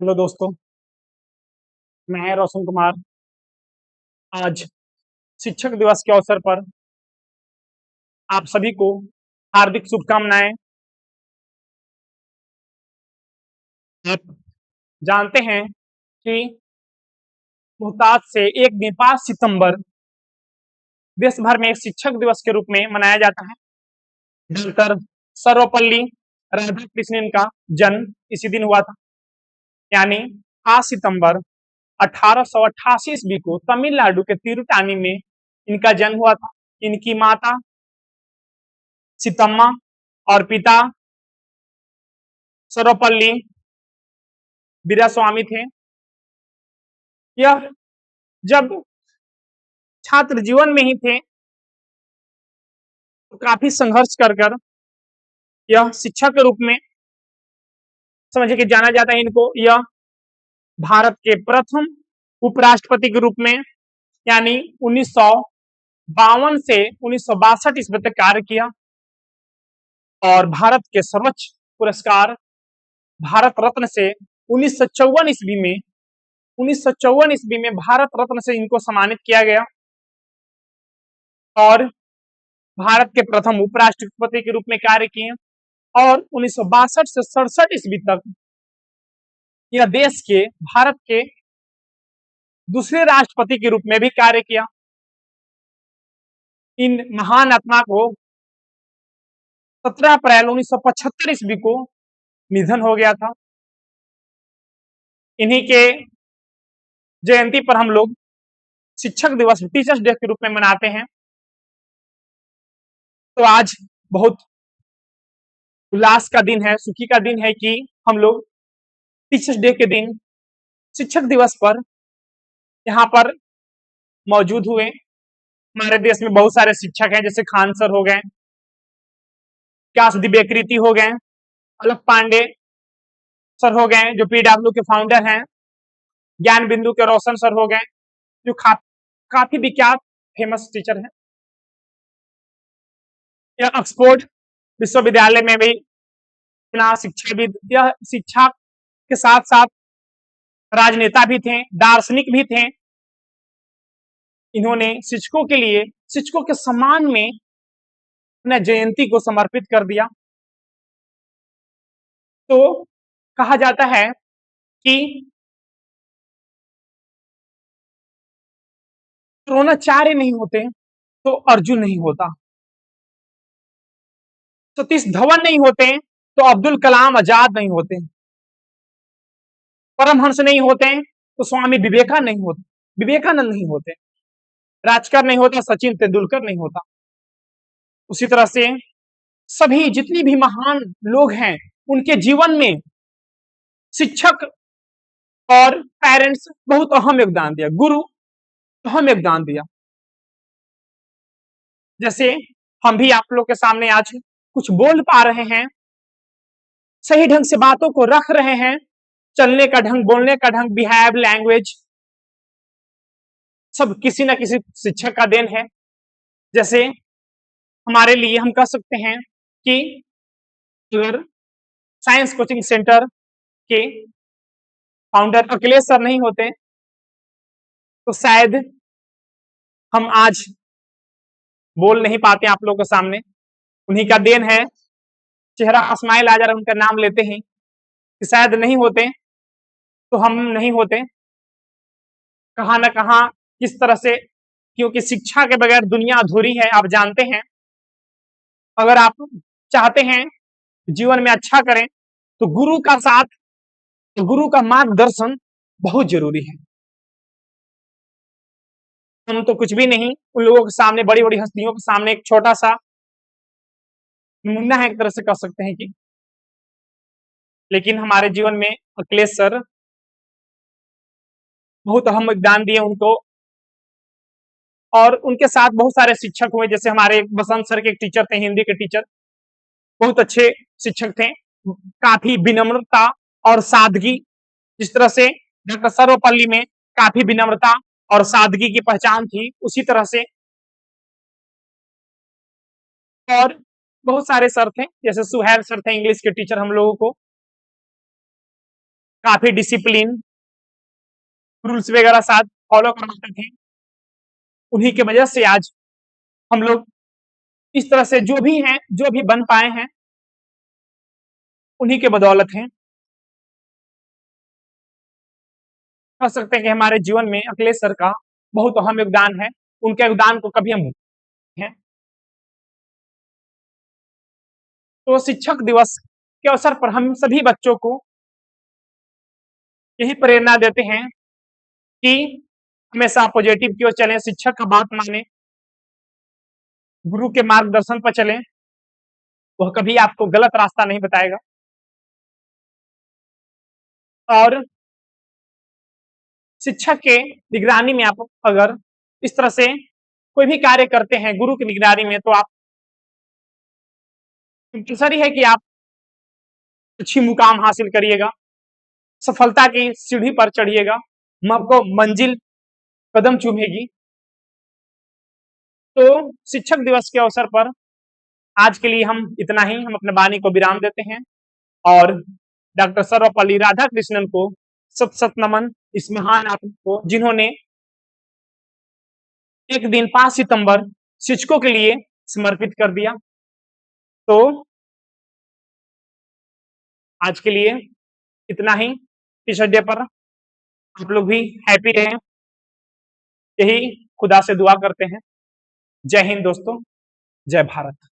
Hello दोस्तों, मैं रोशन कुमार। आज शिक्षक दिवस के अवसर पर आप सभी को हार्दिक शुभकामनाएं। आप जानते हैं कि मुहताज से 1 दिन 5 सितंबर देश भर में एक शिक्षक दिवस के रूप में मनाया जाता है। डॉक्टर सर्वपल्ली राधाकृष्णन का जन्म इसी दिन हुआ था, यानी 5 सितंबर 1888 ईस्वी को तमिलनाडु के तिरुटानी में इनका जन्म हुआ था। इनकी माता सीतम्मा और पिता सर्वपल्ली वीरास्वामी थे। यह जब छात्र जीवन में ही थे तो काफी संघर्ष कर यह शिक्षक के रूप में समझे कि जाना जाता है इनको। यह भारत के प्रथम उपराष्ट्रपति के रूप में, यानी 1952 से 1962 ईस्वी तक कार्य किया और भारत के सर्वोच्च पुरस्कार भारत रत्न से 1954 ईस्वी में भारत रत्न से इनको सम्मानित किया गया और भारत के प्रथम उपराष्ट्रपति के रूप में कार्य किए और 1962 से 67 ईस्वी तक यह देश के भारत के दूसरे राष्ट्रपति के रूप में भी कार्य किया। इन महान आत्मा को 17 अप्रैल 1975 ईस्वी को निधन हो गया था। इन्हीं के जयंती पर हम लोग शिक्षक दिवस टीचर्स डे के रूप में मनाते हैं। तो आज बहुत उल्लास का दिन है, सुखी का दिन है कि हम लोग टीचर्स डे के दिन शिक्षक दिवस पर यहाँ पर मौजूद हुए। हमारे देश में बहुत सारे शिक्षक हैं, जैसे खान सर हो गए, व्यास दिव्यकृति हो गए, अलक पांडे सर हो गए जो पीडब्ल्यू के फाउंडर हैं, ज्ञान बिंदु के रोशन सर हो गए जो काफी विख्यात फेमस टीचर हैं। यह ऑक्सफोर्ड विश्वविद्यालय में भी अपना शिक्षा के साथ साथ राजनेता भी थे, दार्शनिक भी थे। इन्होंने शिक्षकों के लिए, शिक्षकों के सम्मान में अपने जयंती को समर्पित कर दिया। तो कहा जाता है कि द्रोणाचार्य नहीं होते तो अर्जुन नहीं होता, सतीश धवन नहीं होते तो अब्दुल कलाम आजाद नहीं होते, परमहंस नहीं होते तो स्वामी विवेकानंद नहीं होते, राजकर नहीं होता, सचिन तेंदुलकर नहीं होता। उसी तरह से सभी जितनी भी महान लोग हैं उनके जीवन में शिक्षक और पेरेंट्स बहुत अहम योगदान दिया, गुरु अहम योगदान दिया। जैसे हम भी आप लोग के सामने आज कुछ बोल पा रहे हैं, सही ढंग से बातों को रख रहे हैं, चलने का ढंग, बोलने का ढंग, बिहेव, लैंग्वेज सब किसी न किसी शिक्षक का देन है। जैसे हमारे लिए हम कह सकते हैं कि अगर साइंस कोचिंग सेंटर के फाउंडर अखिलेश सर नहीं होते तो शायद हम आज बोल नहीं पाते आप लोगों के सामने। उन्हीं का देन है, चेहरा स्माइल आ जा रहा उनका नाम लेते ही कि शायद नहीं होते तो हम नहीं होते, कहाँ ना कहाँ किस तरह से, क्योंकि शिक्षा के बगैर दुनिया अधूरी है। आप जानते हैं, अगर आप चाहते हैं जीवन में अच्छा करें तो गुरु का साथ, तो गुरु का मार्गदर्शन बहुत जरूरी है। हम तो कुछ भी नहीं, उन लोगों के सामने, बड़ी बड़ी हस्तियों के सामने एक छोटा सा मुन्ना है एक तरह से कह सकते हैं कि, लेकिन हमारे जीवन में अखिलेश सर बहुत अहम योगदान दिए उनको, और उनके साथ बहुत सारे शिक्षक हुए। जैसे हमारे बसंत सर के एक टीचर थे, हिंदी के टीचर, बहुत अच्छे शिक्षक थे, काफी विनम्रता और सादगी, जिस तरह से डॉक्टर सर्वपल्ली में काफी विनम्रता और सादगी की पहचान थी, उसी तरह से और बहुत सारे सर थे। जैसे सुहैल सर थे, इंग्लिश के टीचर, हम लोगों को काफी डिसिप्लिन रूल्स वगैरह साथ फॉलो करते थे। उन्हीं की वजह से आज हम लोग इस तरह से जो भी हैं, जो भी बन पाए हैं, उन्हीं के बदौलत हैं। कह सकते हैं कि हमारे जीवन में अखिलेश सर का बहुत अहम योगदान है। उनके योगदान को कभी हम हैं। तो शिक्षक दिवस के अवसर पर हम सभी बच्चों को यही प्रेरणा देते हैं कि हमेशा पॉजिटिव की ओर चलें, शिक्षक का बात माने, गुरु के मार्गदर्शन पर चलें। वह कभी आपको गलत रास्ता नहीं बताएगा। और शिक्षक के निगरानी में आप अगर इस तरह से कोई भी कार्य करते हैं गुरु की निगरानी में, तो आप कंपल्सरी है कि आप अच्छी मुकाम हासिल करिएगा, सफलता की सीढ़ी पर चढ़िएगा, आपको मंजिल कदम चूमेगी। तो शिक्षक दिवस के अवसर पर आज के लिए हम इतना ही, हम अपने वाणी को विराम देते हैं और डॉक्टर सर्वपल्ली राधाकृष्णन को सत सत नमन, इस महान आत्मा को जिन्होंने एक दिन 5 सितंबर शिक्षकों के लिए समर्पित कर दिया। तो आज के लिए इतना ही। टीचर डे पर आप लोग भी हैप्पी रहें, यही खुदा से दुआ करते हैं। जय हिंद दोस्तों, जय भारत।